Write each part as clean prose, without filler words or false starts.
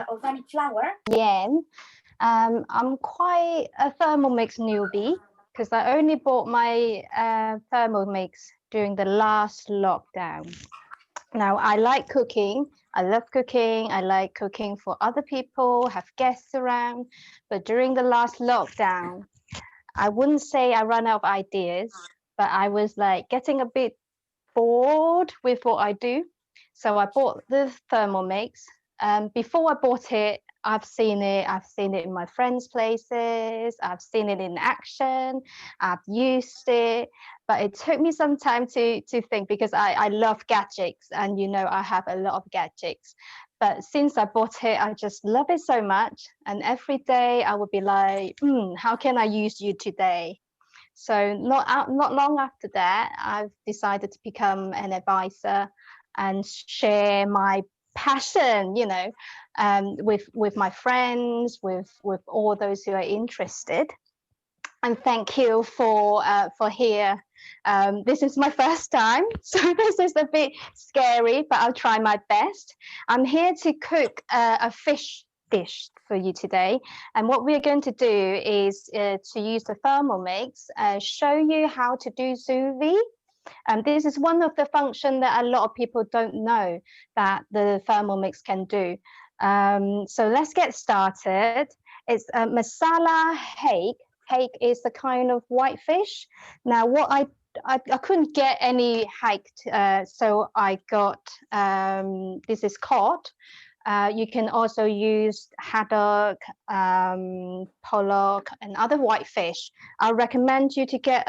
organic flour? Yen. I'm quite a Thermomix newbie because I only bought my Thermomix during the last lockdown. Now, I like cooking. I love cooking. I like cooking for other people, have guests around. But during the last lockdown, I wouldn't say I ran out of ideas, but I was like getting a bit bored with what I do. So I bought the Thermomix. Before I bought it, I've seen it. I've seen it in my friends' places. I've seen it in action. I've used it, but it took me some time to think because I love gadgets, and you know I have a lot of gadgets. But since I bought it, I just love it so much. And every day I would be like, how can I use you today? So not long after that, I've decided to become an advisor and share my passion, you know, with my friends, with all those who are interested. And thank you for here. This is my first time, so this is a bit scary, but I'll try my best. I'm here to cook a fish dish for you today, and what we're going to do is to use the Thermomix, show you how to do sous vide. This is one of the functions that a lot of people don't know that the Thermomix can do. So let's get started. It's Masala Hake. Hake is the kind of white fish. Now, what I couldn't get any hake, so I got this is cod. You can also use haddock, pollock, and other white fish. I recommend you to get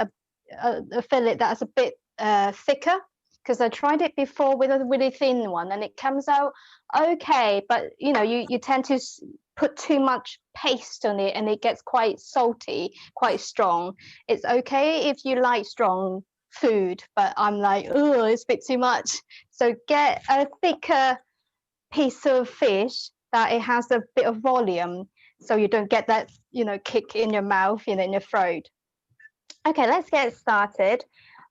a fillet that's a bit thicker, because I tried it before with a really thin one and it comes out okay, but you know, you tend to put too much paste on it and it gets quite salty, quite strong. It's okay if you like strong food, but I'm like, oh, it's a bit too much. So get a thicker piece of fish that it has a bit of volume, so you don't get that, you know, kick in your mouth, you know, in your throat. Okay, let's get started.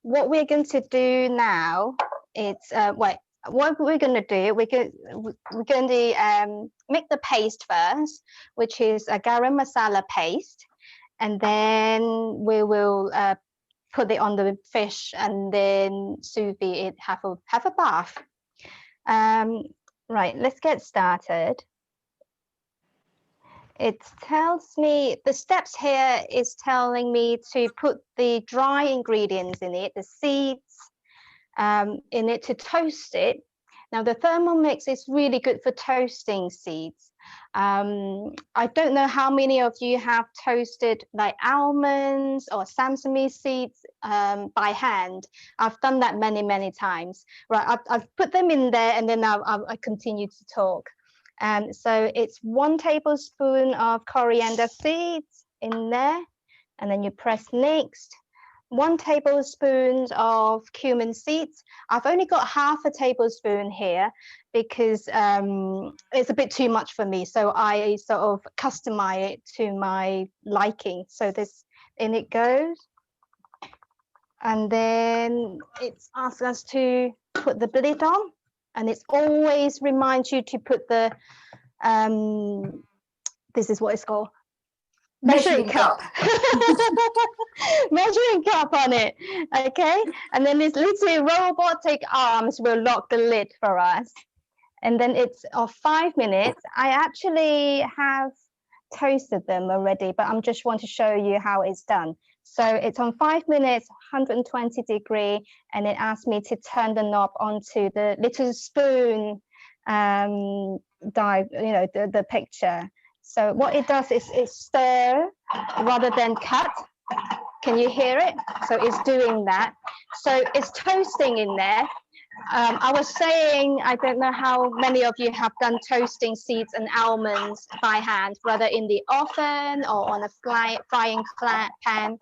What we're going to do now is what we're going to do, we're going to make the paste first, which is a garam masala paste, and then we will put it on the fish and then sous vide it, have a bath. Right, let's get started. It tells me, the steps here is telling me to put the dry ingredients in it, the seeds in it, to toast it. Now the Thermomix is really good for toasting seeds. I don't know how many of you have toasted like almonds or sesame seeds by hand. I've done that many times. Right, I've put them in there and then I continue to talk. So it's 1 tablespoon of coriander seeds in there, and then you press next. 1 tablespoon of cumin seeds. I've only got half a tablespoon here because it's a bit too much for me, so I sort of customize it to my liking. So this in it goes, and then it's asked us to put the lid on, and it's always reminds you to put the this is what it's called, measuring cup. Measuring cup on it. Okay, and then these little robotic arms will lock the lid for us, and then it's 5 minutes. I actually have toasted them already, but I'm just want to show you how it's done. So it's on 5 minutes, 120 degree, and it asked me to turn the knob onto the little spoon dive, you know, the picture. So what it does is it stir rather than cut. Can you hear it? So it's doing that. So it's toasting in there. I was saying, I don't know how many of you have done toasting seeds and almonds by hand, whether in the oven or on a frying pan.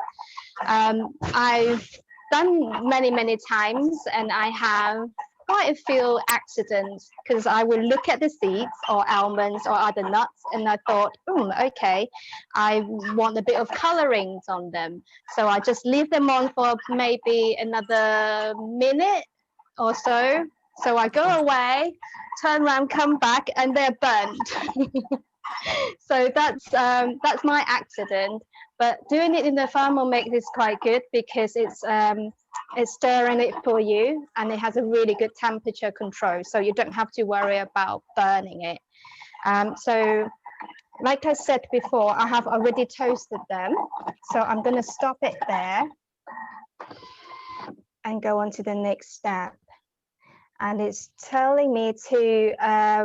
I've done many times, and I have quite a few accidents because I would look at the seeds or almonds or other nuts and I thought, okay, I want a bit of colorings on them. So I just leave them on for maybe another minute or so So I go away, turn around, come back, and they're burnt. So that's my accident. But doing it in the Thermomix is quite good because it's stirring it for you, and it has a really good temperature control, so you don't have to worry about burning it. So like I said before, I have already toasted them, so I'm going to stop it there and go on to the next step. And it's telling me to,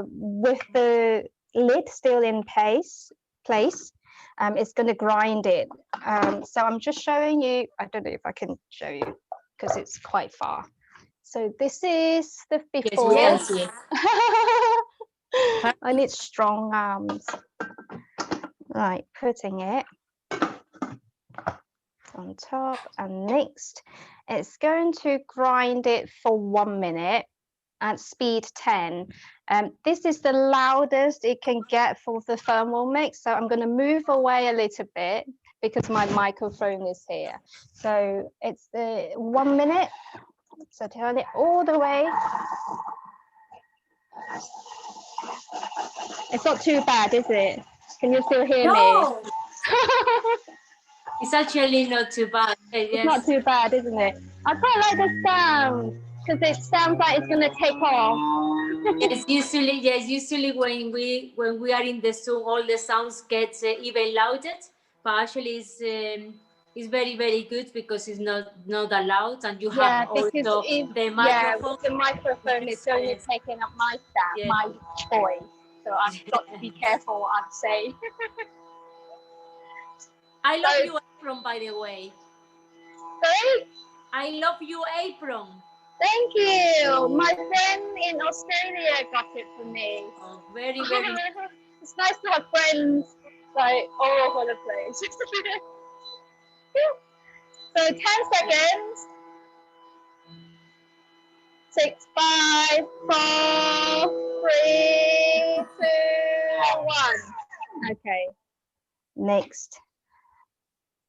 with the lid still in place, it's going to grind it. So I'm just showing you, I don't know if I can show you because it's quite far. So this is the before. Yes, we can see. I need strong arms. Right, putting it on top, and next it's going to grind it for 1 minute at speed 10. This is the loudest it can get for the Thermomix, so I'm going to move away a little bit because my microphone is here. So it's the 1 minute, so turn it all the way. It's not too bad, is it? Can you still hear me? It's actually not too bad. Yes. It's not too bad, isn't it? I quite like the sound because it sounds like it's going to take off. Usually when we are in the Zoom, all the sounds get even louder. But actually, it's very, very good because it's not that loud, and you have also the microphone. Yeah, with the microphone, it's only taking up my sound, my voice. So I've got to be careful what I'm saying. I love your apron, by the way. Sorry? I love your apron. Thank you. My friend in Australia got it for me. Oh, very, very. It's nice to have friends like all over the place. So 10 seconds. 6, 5, 4, 3, 2, 1. Okay. Next.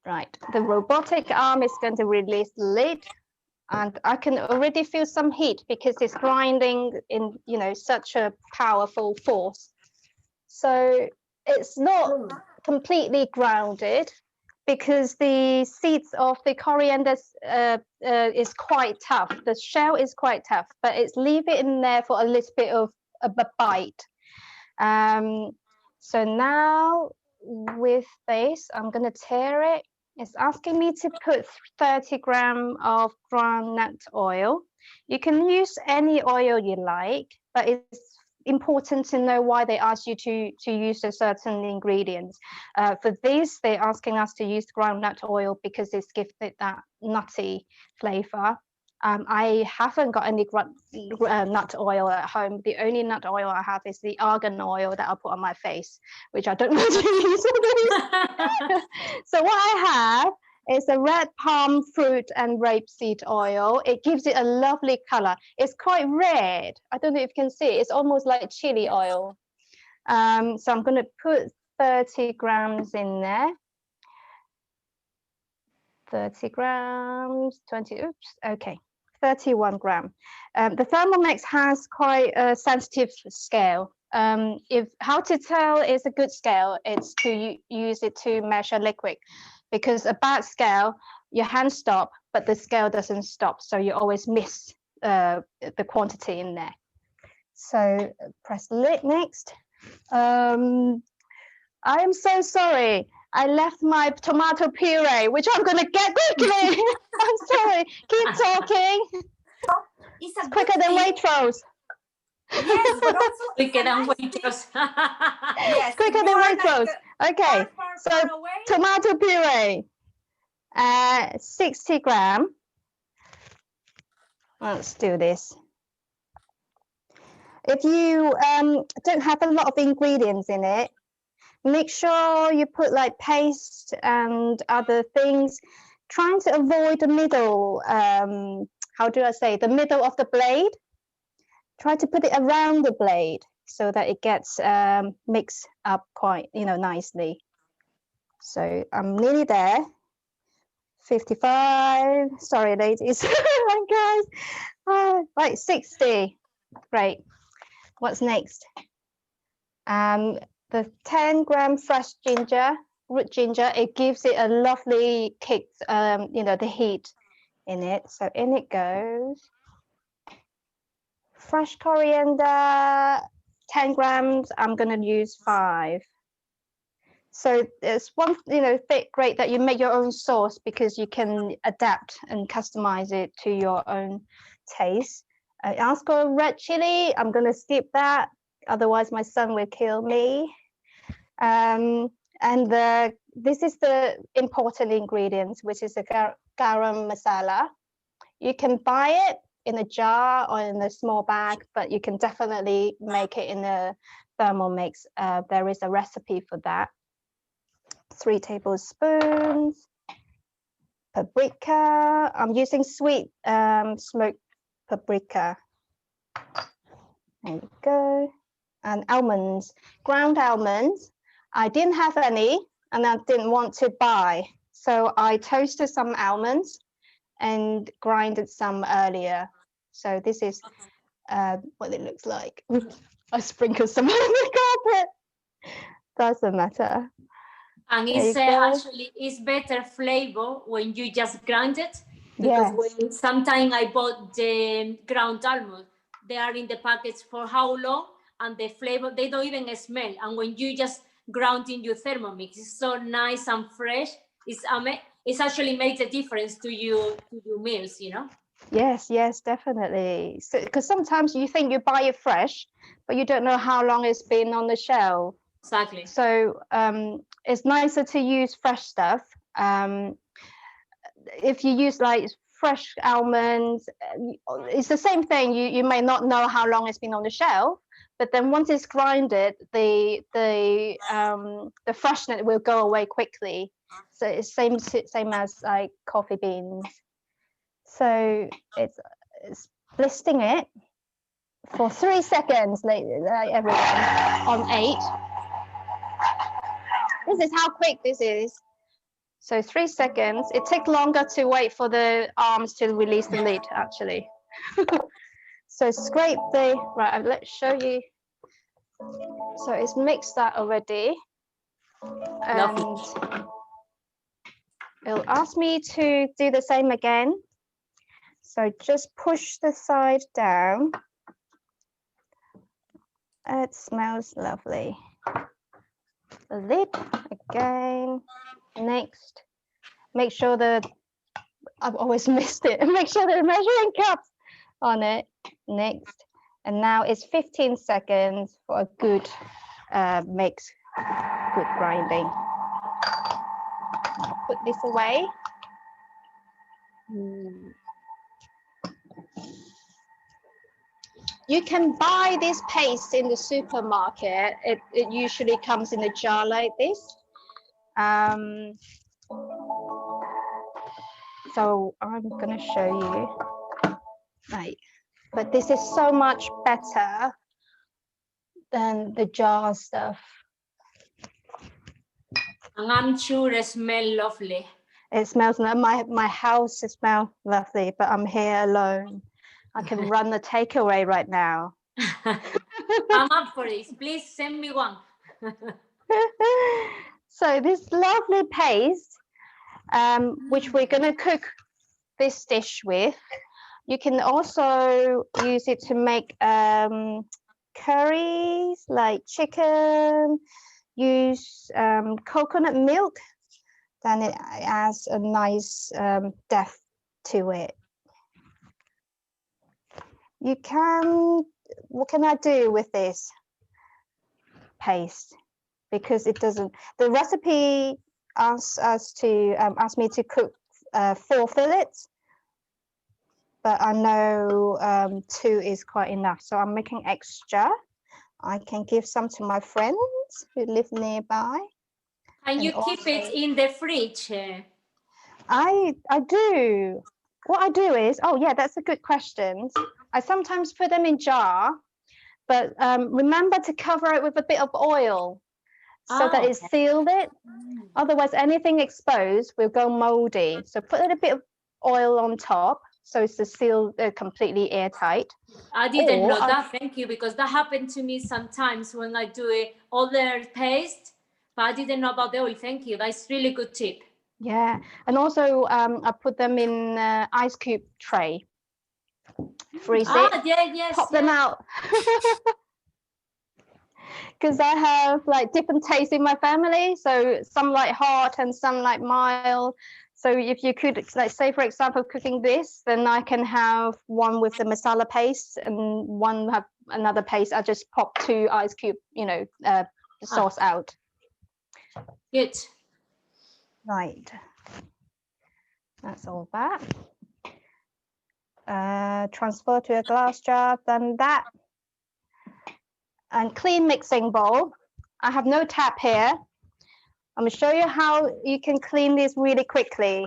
Right. The robotic arm is going to release the lid, and I can already feel some heat because it's grinding in, you know, such a powerful force. So it's not completely grounded because the seeds of the coriander is quite tough. The shell is quite tough, but it's leave it in there for a little bit of a bite. So now with this, I'm going to tear it. It's asking me to put 30 grams of groundnut oil. You can use any oil you like, but it's important to know why they ask you to use a certain ingredients. For this, they're asking us to use groundnut oil because it's gifted that nutty flavor. I haven't got any nut oil at home. The only nut oil I have is the argan oil that I put on my face, which I don't want to use. So what I have is a red palm fruit and rapeseed oil. It gives it a lovely color. It's quite red. I don't know if you can see it. It's almost like chili oil. So I'm going to put 30 grams in there. 30 grams, 20, oops, okay, 31 gram. The Thermomix has quite a sensitive scale. If how to tell is a good scale, it's to use it to measure liquid, because a bad scale, your hand stop, but the scale doesn't stop, so you always miss the quantity in there. So press the lid next. I am so sorry. I left my tomato puree, which I'm going to get quickly. I'm sorry. Keep talking. It's quicker than Waitrose. Yes, but also quicker than Waitrose. Yes, quicker than Waitrose. Okay, so tomato puree, 60 grams. Let's do this. If you don't have a lot of ingredients in it, make sure you put like paste and other things, trying to avoid the middle, how do I say, the middle of the blade. Try to put it around the blade so that it gets mixed up quite, nicely. So I'm nearly there. 55, sorry ladies, guys, right, 60. Great. What's next? The 10-gram fresh ginger, root ginger, it gives it a lovely kick, you know, the heat in it. So in it goes. Fresh coriander, 10 grams, I'm going to use 5. So it's one, you know, bit great that you make your own sauce because you can adapt and customize it to your own taste. Ask for red chili, I'm going to skip that. Otherwise, my son will kill me. And this is the important ingredients, which is the garam masala. You can buy it in a jar or in a small bag, but you can definitely make it in a Thermomix. There is a recipe for that. 3 tablespoons. Paprika. I'm using sweet smoked paprika. There you go. And almonds, ground almonds. I didn't have any and I didn't want to buy. So I toasted some almonds and grinded some earlier. So this is what it looks like. I sprinkled some on the carpet. Doesn't matter. And it's actually, it's better flavor when you just grind it. Because when sometimes I bought the ground almond, they are in the packets for how long, and the flavor, they don't even smell. And when you just ground in your Thermomix, it's so nice and fresh. It's actually makes a difference to your meals, you know? Yes, yes, definitely. So, because sometimes you think you buy it fresh, but you don't know how long it's been on the shelf. Exactly. So it's nicer to use fresh stuff. If you use like fresh almonds, it's the same thing. You may not know how long it's been on the shelf, but then once it's grinded, the freshness will go away quickly. So it's same as like coffee beans. So it's blisting it for 3 seconds, like everyone, on 8. This is how quick this is. So 3 seconds. It takes longer to wait for the arms to release the lid, actually. So scrape the, right, let's show you. So it's mixed that already. And it'll ask me to do the same again. So just push the side down. It smells lovely. The lid again. Next, make sure that I've always missed it. Make sure the measuring cup's on it. Next, and now it's 15 seconds for a good mix, good grinding. I'll put this away. You can buy this paste in the supermarket. It usually comes in a jar like this. So I'm going to show you. Right. But this is so much better than the jar stuff. And I'm sure it smells lovely. It smells, my house smells lovely, but I'm here alone. I can run the takeaway right now. I'm up for this. Please send me one. So this lovely paste, which we're going to cook this dish with, you can also use it to make curries like chicken, use coconut milk, then it adds a nice depth to it. You can, what can I do with this paste? Because it doesn't, the recipe asks me to cook 4 fillets, but I know 2 is quite enough. So I'm making extra. I can give some to my friends who live nearby. And you keep it in the fridge? I do. What I do is, oh yeah, that's a good question. I sometimes put them in jar, but remember to cover it with a bit of oil so that it's sealed it. Otherwise, anything exposed will go moldy. So put a bit of oil on top so it's sealed completely airtight. I didn't know that. Thank you, because that happened to me sometimes when I do other paste, but I didn't know about the oil. Thank you. That's really good tip. Yeah, and also I put them in ice cube tray. Freeze it. Yeah, yes, pop them out. Because I have like different tastes in my family, so some like hot and some like mild. So if you could, like, say for example, cooking this, then I can have one with the masala paste and one have another paste. I just pop 2 ice cube, sauce out. Good. Right. That's all that. Transfer to a glass jar, done that. And clean mixing bowl. I have no tap here. I'm going to show you how you can clean this really quickly.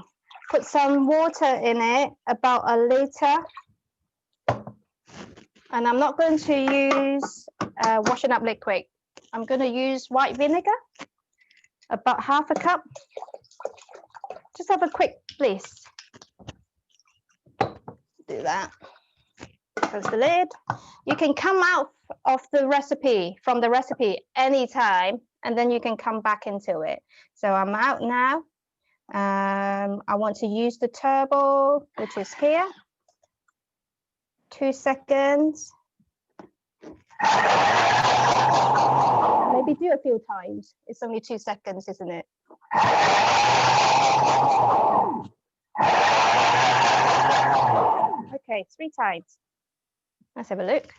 Put some water in it, about 1 liter. And I'm not going to use washing up liquid. I'm going to use white vinegar, about 1/2 cup. Just have a quick bliss. Do that. Close the lid. You can come out of the recipe, from the recipe anytime, and then you can come back into it. So I'm out now. I want to use the turbo, which is here. 2 seconds. Maybe do a few times. It's only 2 seconds, isn't it? Okay, 3 times. Let's have a look.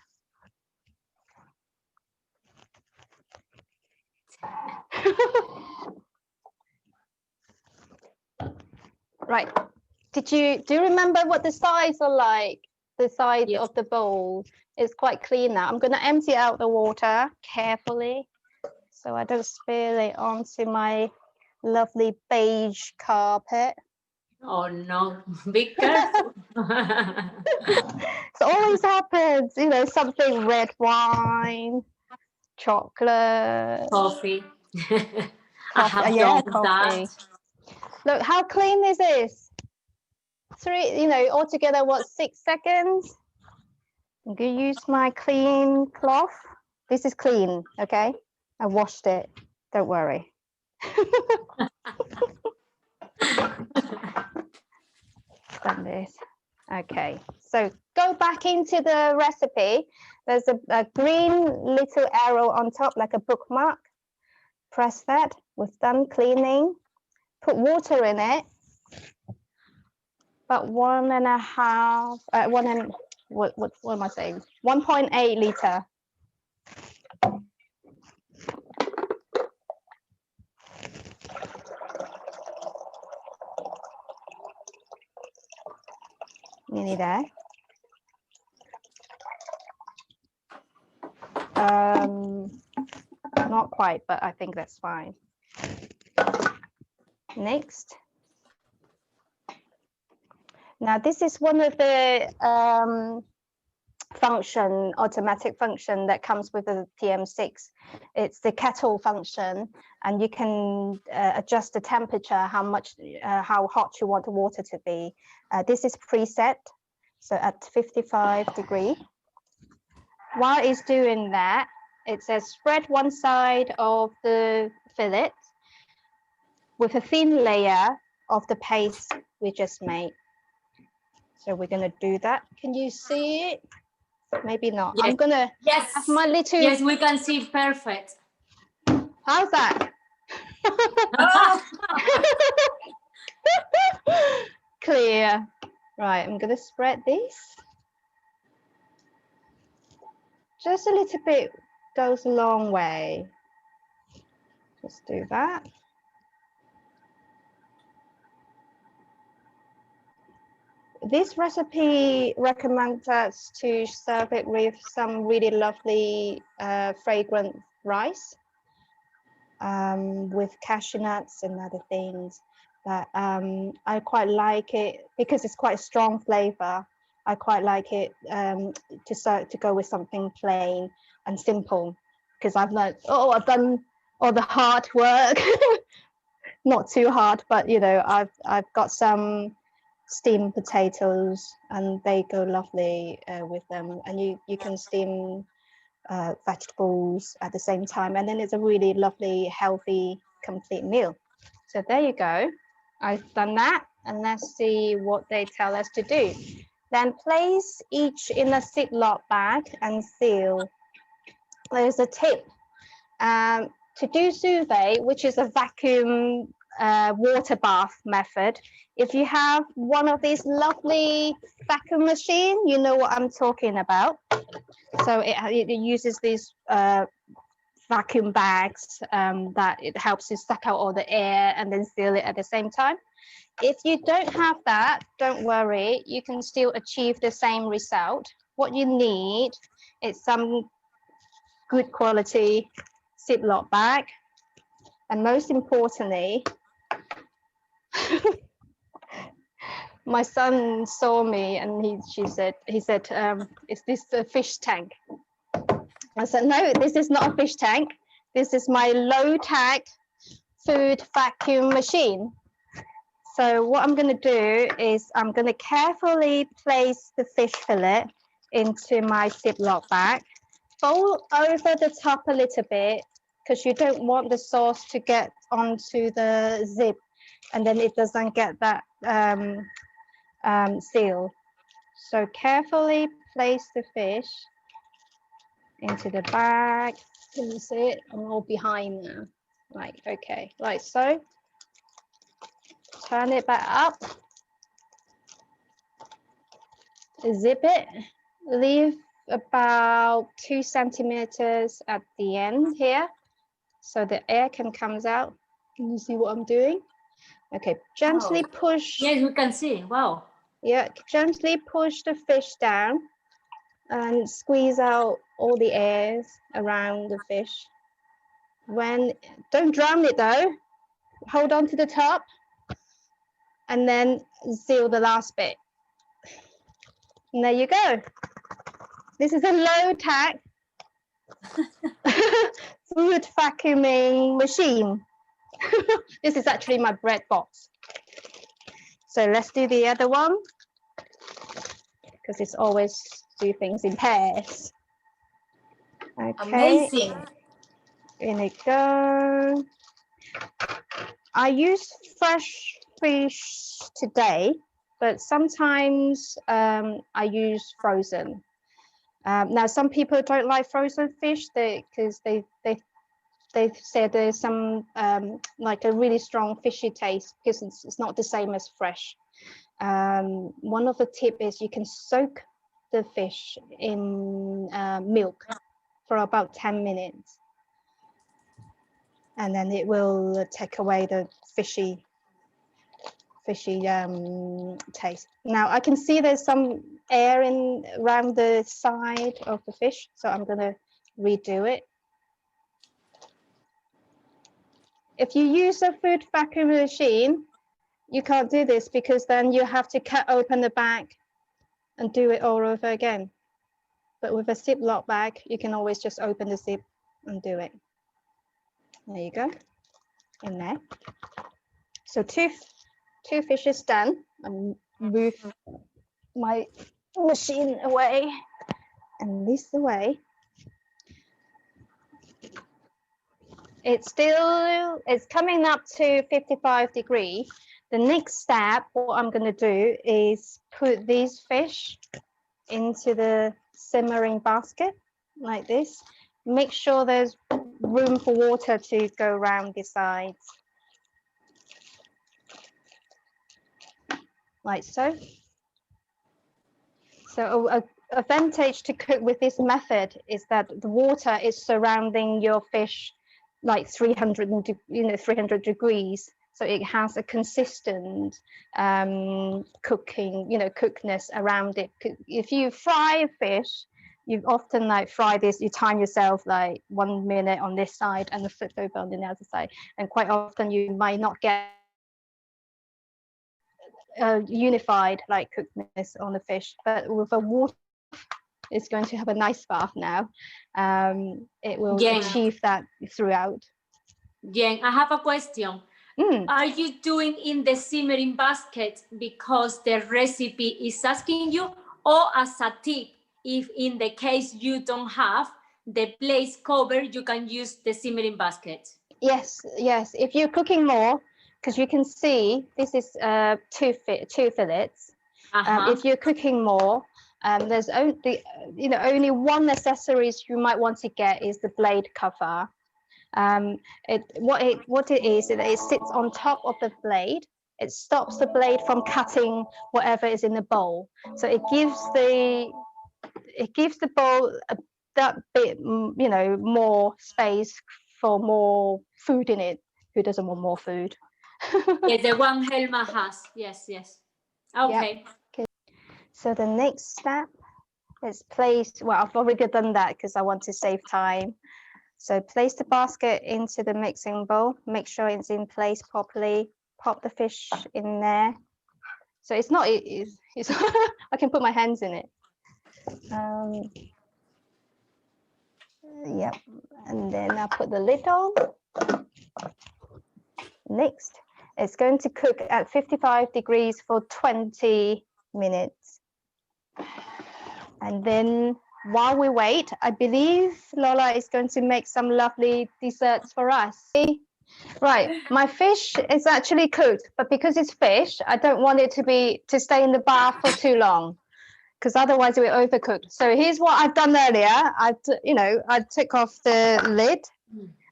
Right. Do you remember what the sides are like? The side of the bowl is quite clean now. I'm going to empty out the water carefully so I don't spill it onto my lovely beige carpet. Oh no, be careful. It always happens, something, red wine, chocolate, Coffee. I coffee. have Yeah, done coffee. that. Look how clean this is. 3, altogether, what, 6 seconds? I'm going to use my clean cloth. This is clean, okay? I washed it. Don't worry. Done this. Okay, so go back into the recipe. There's a green little arrow on top, like a bookmark. Press that. We've done cleaning. Put water in it. About 1.5. What am I saying? 1.8 liter. Nearly there. Not quite, but I think that's fine. Next. Now this is one of the automatic function that comes with the TM6. It's the kettle function, and you can adjust the temperature, how hot you want the water to be. This is preset, so at 55 degrees. While it's doing that, it says spread one side of the fillet with a thin layer of the paste we just made. So we're going to do that. Can you see it? Maybe not. Yes. I'm going to have my little... Yes, we can see it perfect. How's that? Oh. Clear. Right, I'm going to spread this. Just a little bit goes a long way. Just do that. This recipe recommends us to serve it with some really lovely fragrant rice with cashew nuts and other things. But I quite like it because it's quite a strong flavor. I quite like it to go with something plain and simple, because I've learned, I've done all the hard work. Not too hard, but I've got some steamed potatoes, and they go lovely with them. And you can steam vegetables at the same time, and then it's a really lovely, healthy, complete meal. So there you go. I've done that, and let's see what they tell us to do. Then place each in a Ziploc bag and seal. There's a tip. To do sous vide, which is a vacuum water bath method, if you have one of these lovely vacuum machine, you know what I'm talking about. So it uses these vacuum bags that it helps to suck out all the air and then seal it at the same time. If you don't have that, don't worry, you can still achieve the same result. What you need is some good quality Ziploc bag, and most importantly, my son saw me and he said, is this a fish tank? I said, no, this is not a fish tank. This is my low-tech food vacuum machine. So what I'm going to do is I'm going to carefully place the fish fillet into my Ziploc bag, fold over the top a little bit because you don't want the sauce to get onto the zip, and then it doesn't get that seal. So carefully place the fish into the bag. Can you see it? I'm all behind now. Right, okay, like so. Turn it back up. Zip it. Leave about 2 centimeters at the end here, so the air can come out. Can you see what I'm doing? Okay, gently push. Yes, we can see. Wow. Yeah, gently push the fish down and squeeze out all the airs around the fish. Don't drown it though. Hold on to the top and then seal the last bit. And there you go. This is a low-tech food vacuuming machine. This is actually my bread box. So let's do the other one, because it's always do things in pairs. Okay. Amazing. In it go. I use fresh fish today, but sometimes I use frozen. Now, some people don't like frozen fish because they said there's some like a really strong fishy taste because it's not the same as fresh. One of the tips is you can soak the fish in milk for about 10 minutes, and then it will take away the fishy taste. Now I can see there's some air around the side of the fish, so I'm going to redo it. If you use a food vacuum machine, you can't do this because then you have to cut open the bag and do it all over again. But with a Ziploc bag, you can always just open the zip and do it. There you go, in there. So two fishes done. And move my machine away and this away. It's coming up to 55 degrees. The next step, what I'm going to do is put these fish into the simmering basket like this. Make sure there's room for water to go around the sides. Like so. So a advantage to cook with this method is that the water is surrounding your fish like 300 degrees, so it has a consistent cookedness around it. If you fry fish, you often like fry this, you time yourself like 1 minute on this side and flip over on the other side, and quite often you might not get unified like cookedness on the fish. But with a water, it's going to have a nice bath now. It will achieve that throughout. Jen, I have a question. Are you doing in the simmering basket because the recipe is asking you, or as a tip, if in the case you don't have the place cover, you can use the simmering basket? Yes, yes. If you're cooking more, because you can see this is two fillets. If you're cooking more, there's only only one accessories you might want to get is the blade cover. What it is, it sits on top of the blade. It stops the blade from cutting whatever is in the bowl. So it gives the bowl that bit, more space for more food in it. Who doesn't want more food? Yeah, the one Helma has. Yes, yes. Okay. Yep. So the next step is place. Well, I've already done that because I want to save time. So place the basket into the mixing bowl. Make sure it's in place properly. Pop the fish in there. So it's not. It's I can put my hands in it. Yep, and then I'll put the lid on. Next, it's going to cook at 55 degrees for 20 minutes. And then while we wait, I believe Lola is going to make some lovely desserts for us. Right, my fish is actually cooked, but because it's fish, I don't want it to stay in the bath for too long, because otherwise it will overcook. So here's what I've done earlier. I took off the lid.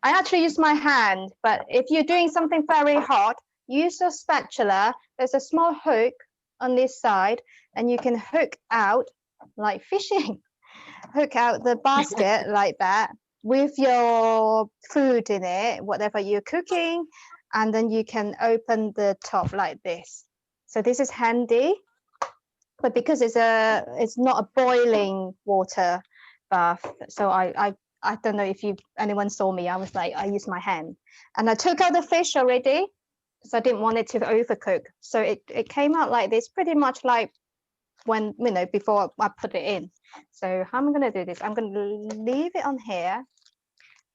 I actually use my hand, but if you're doing something very hot, use your spatula. There's a small hook on this side, and you can hook out like fishing. Hook out the basket like that with your food in it, whatever you're cooking, and then you can open the top like this. So this is handy. But because it's not a boiling water bath, so I don't know if anyone saw me. I was like, I used my hand, and I took out the fish already because I didn't want it to overcook. So it came out like this, pretty much like when before I put it in. So how am I going to do this? I'm going to leave it on here.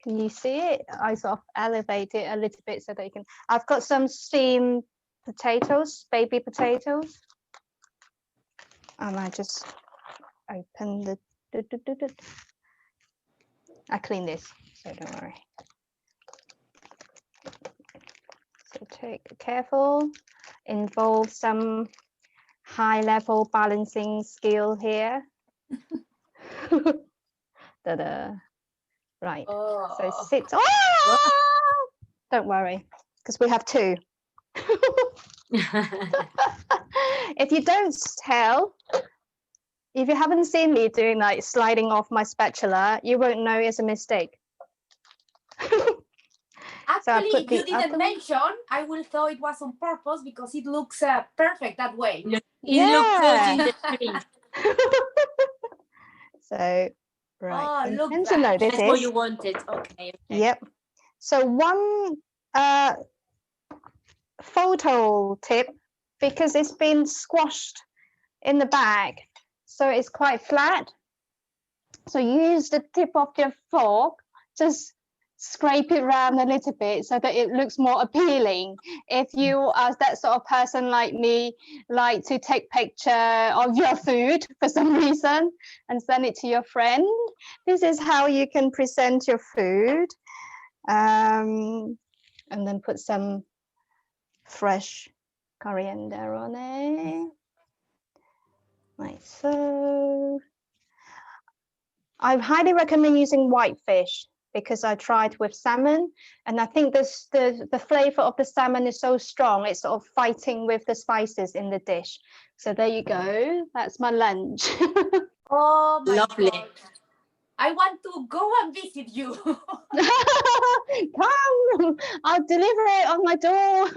Can you see it? I sort of elevate it a little bit so that you can. I've got some steamed potatoes, baby potatoes. And I just open the. I clean this, so don't worry. So careful. Involve some high-level balancing skill here. Right. Oh. So sit. Oh! Don't worry, because we have two. If you don't tell. If you haven't seen me doing like sliding off my spatula, you won't know it's a mistake. Actually, so you didn't mention, I will thought it was on purpose because it looks perfect that way. It looks good in the screen. So, right. Oh, look, that's what you wanted. Okay. Yep. So one photo tip, because it's been squashed in the bag, so it's quite flat. So use the tip of your fork, just scrape it around a little bit so that it looks more appealing. If you are that sort of person like me, like to take picture of your food for some reason and send it to your friend, this is how you can present your food. And then put some fresh coriander on it. Like so. I highly recommend using white fish because I tried with salmon, and I think the flavor of the salmon is so strong, it's sort of fighting with the spices in the dish. So there you go. That's my lunch. Oh my Lovely. God. I want to go and visit you. Come, I'll deliver it on my door.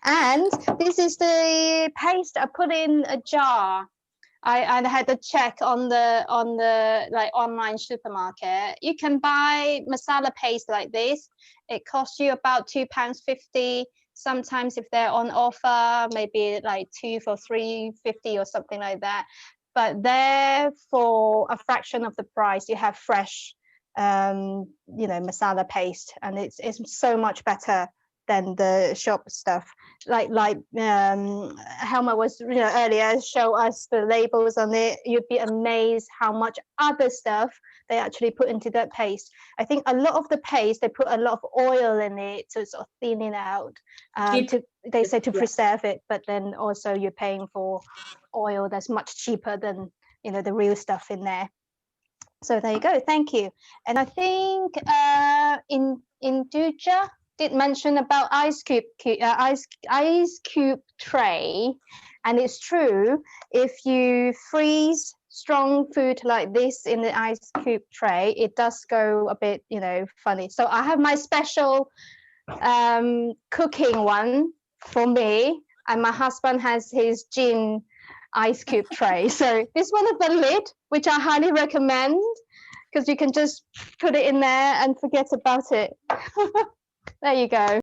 And this is the paste I put in a jar. I had a check on the like online supermarket. You can buy masala paste like this. It costs you about £2.50. Sometimes if they're on offer, maybe like 2 for £3.50 or something like that. But there for a fraction of the price, you have fresh, masala paste, and it's so much better than the shop stuff. Like Helma was earlier show us the labels on it. You'd be amazed how much other stuff they actually put into that paste. I think a lot of the paste, they put a lot of oil in it to sort of thin it out. They say to preserve it, but then also you're paying for oil that's much cheaper than the real stuff in there. So there you go. Thank you. And I think in Duja did mention about ice cube tray, and it's true. If you freeze strong food like this in the ice cube tray, it does go a bit funny. So I have my special cooking one for me, and my husband has his gin ice cube tray. So this one of the lid, which I highly recommend, because you can just put it in there and forget about it. There you go.